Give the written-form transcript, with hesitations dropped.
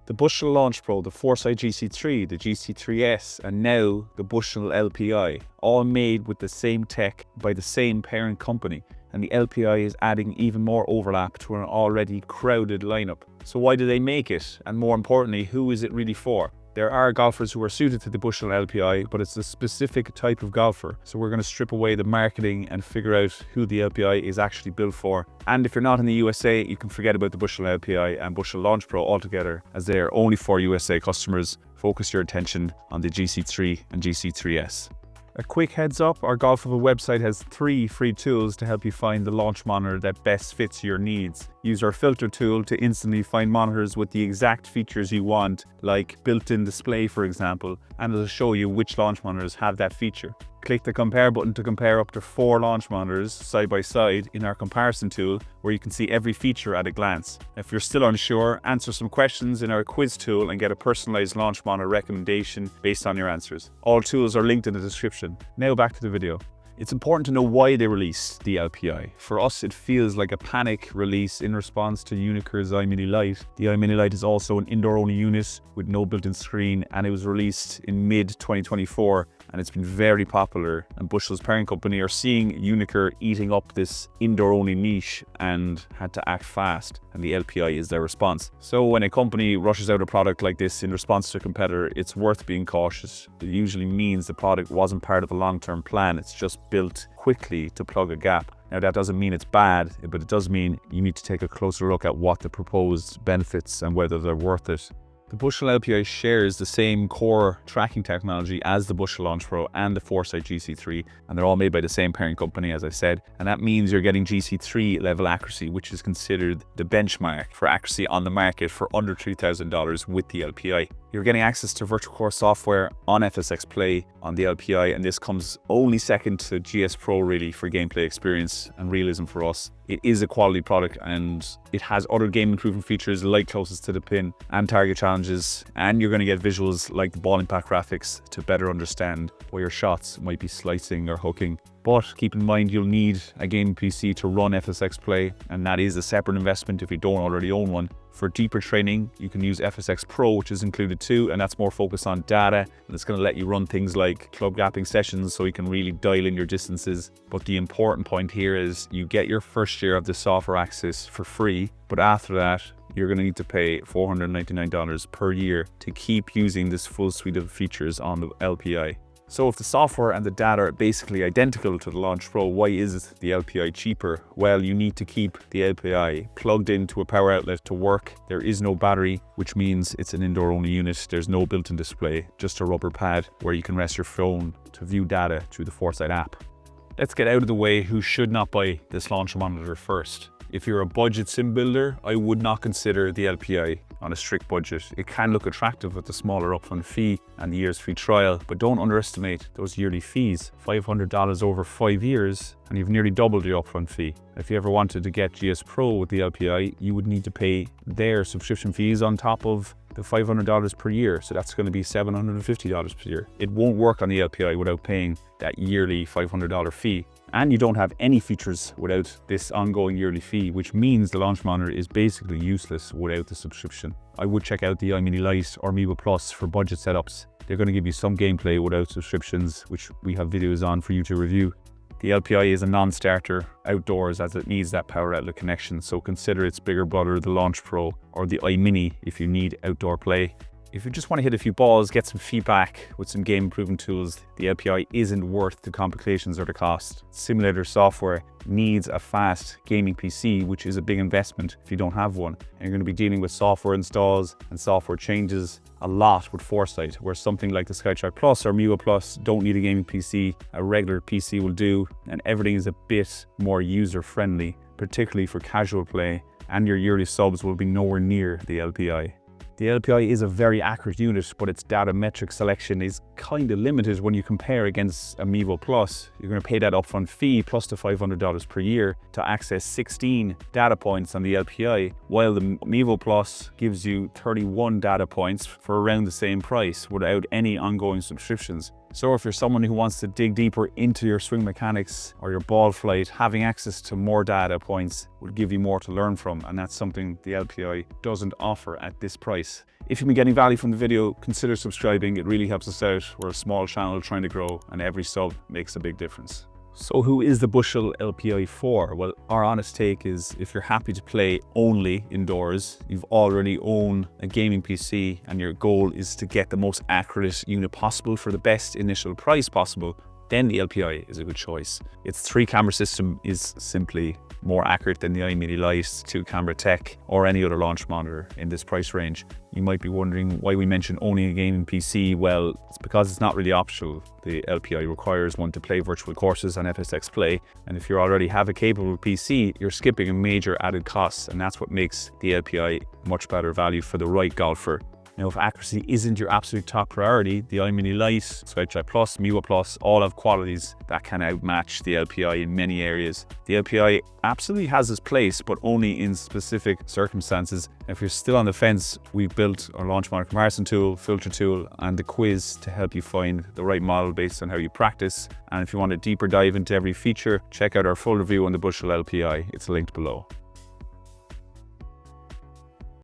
The Bushnell Launch Pro, the Foresight GC3, the GC3S, and now the Bushnell LPi, all made with the same tech by the same parent company. And the LPi is adding even more overlap to an already crowded lineup. So why do they make it? And more importantly, who is it really for? There are golfers who are suited to the Bushnell LPi, but it's a specific type of golfer. So we're going to strip away the marketing and figure out who the LPi is actually built for. And if you're not in the USA, you can forget about the Bushnell LPi and Bushnell Launch Pro altogether, as they are only for USA customers. Focus your attention on the GC3 and GC3S. A quick heads up, our Golfible website has 3 free tools to help you find the launch monitor that best fits your needs. Use our filter tool to instantly find monitors with the exact features you want, like built-in display for example, and it'll show you which launch monitors have that feature. Click the compare button to compare up to 4 launch monitors side by side in our comparison tool, where you can see every feature at a glance. If you're still unsure, answer some questions in our quiz tool and get a personalized launch monitor recommendation based on your answers. All tools are linked in the description. Now back to the video. It's important to know why they released the LPi. For us, it feels like a panic release in response to Uniker's Eye Mini Lite. The Eye Mini Lite is also an indoor-only unit with no built-in screen, and it was released in mid-2024, and it's been very popular. And Bushnell's parent company are seeing Uniker eating up this indoor-only niche and had to act fast, and the LPi is their response. So when a company rushes out a product like this in response to a competitor, it's worth being cautious. It usually means the product wasn't part of a long-term plan. It's just built quickly to plug a gap. Now that doesn't mean it's bad, but it does mean you need to take a closer look at what the proposed benefits and whether they're worth it. The Bushnell LPi shares the same core tracking technology as the Bushnell Launch Pro and the Foresight GC3, and they're all made by the same parent company, as I said, and that means you're getting GC3 level accuracy, which is considered the benchmark for accuracy on the market for under $3,000 with the LPi. You're getting access to virtual core software on FSX Play on the LPi, and this comes only second to GS Pro really for gameplay experience and realism for us. It is a quality product, and it has other game improvement features like closest to the pin and target challenges, and you're going to get visuals like the ball impact graphics to better understand where your shots might be slicing or hooking. But keep in mind you'll need a gaming PC to run FSX Play, and that is a separate investment if you don't already own one. For deeper training, you can use FSX Pro, which is included too, and that's more focused on data, and it's going to let you run things like club gapping sessions so you can really dial in your distances. But the important point here is you get your first year of the software access for free, but after that, you're going to need to pay $499 per year to keep using this full suite of features on the LPi. So if the software and the data are basically identical to the Launch Pro, why is the LPi cheaper? Well, you need to keep the LPi plugged into a power outlet to work. There is no battery, which means it's an indoor-only unit. There's no built-in display, just a rubber pad where you can rest your phone to view data through the Foresight app. Let's get out of the way who should not buy this launch monitor first. If you're a budget sim builder, I would not consider the LPi on a strict budget. It can look attractive with the smaller upfront fee and the year's free trial, but don't underestimate those yearly fees. $500 over 5 years, and you've nearly doubled your upfront fee. If you ever wanted to get GS Pro with the LPi, you would need to pay their subscription fees on top of the $500 per year, so that's going to be $750 per year. It won't work on the LPi without paying that yearly $500 fee. And you don't have any features without this ongoing yearly fee, which means the launch monitor is basically useless without the subscription. I would check out the Eye Mini Lite or Mevo Plus for budget setups. They're going to give you some gameplay without subscriptions, which we have videos on for you to review. The LPi is a non-starter outdoors as it needs that power outlet connection, so consider its bigger brother, the Launch Pro or the Eye Mini if you need outdoor play. If you just want to hit a few balls, get some feedback with some game improvement tools, the LPi isn't worth the complications or the cost. Simulator software needs a fast gaming PC, which is a big investment if you don't have one. And you're going to be dealing with software installs and software changes a lot with Foresight, where something like the SkyTrack Plus or Mevo Plus don't need a gaming PC. A regular PC will do, and everything is a bit more user-friendly, particularly for casual play, and your yearly subs will be nowhere near the LPi. The LPi is a very accurate unit, but its data metric selection is kind of limited when you compare against a Mevo Plus. You're going to pay that upfront fee plus the $500 per year to access 16 data points on the LPi, while the Mevo Plus gives you 31 data points for around the same price without any ongoing subscriptions. So if you're someone who wants to dig deeper into your swing mechanics or your ball flight, having access to more data points will give you more to learn from, and that's something the LPi doesn't offer at this price. If you've been getting value from the video, consider subscribing. It really helps us out. We're a small channel trying to grow, and every sub makes a big difference. So who is the Bushnell LPi for? Well, our honest take is if you're happy to play only indoors, you've already owned a gaming PC and your goal is to get the most accurate unit possible for the best initial price possible, then the LPi is a good choice. Its 3-camera system is simply more accurate than the Eye Mini Lite 2-camera tech or any other launch monitor in this price range. You might be wondering why we mention owning a gaming PC. Well, it's because it's not really optional. The LPi requires one to play virtual courses on FSX Play, and if you already have a capable PC, you're skipping a major added cost, and that's what makes the LPi much better value for the right golfer. Now, if accuracy isn't your absolute top priority, the Eye Mini Lite, Skype Plus, Miwa Plus, all have qualities that can outmatch the LPi in many areas. The LPi absolutely has its place, but only in specific circumstances. If you're still on the fence, we've built our launch monitor comparison tool, filter tool, and the quiz to help you find the right model based on how you practice. And if you want a deeper dive into every feature, check out our full review on the Bushnell LPi. It's linked below.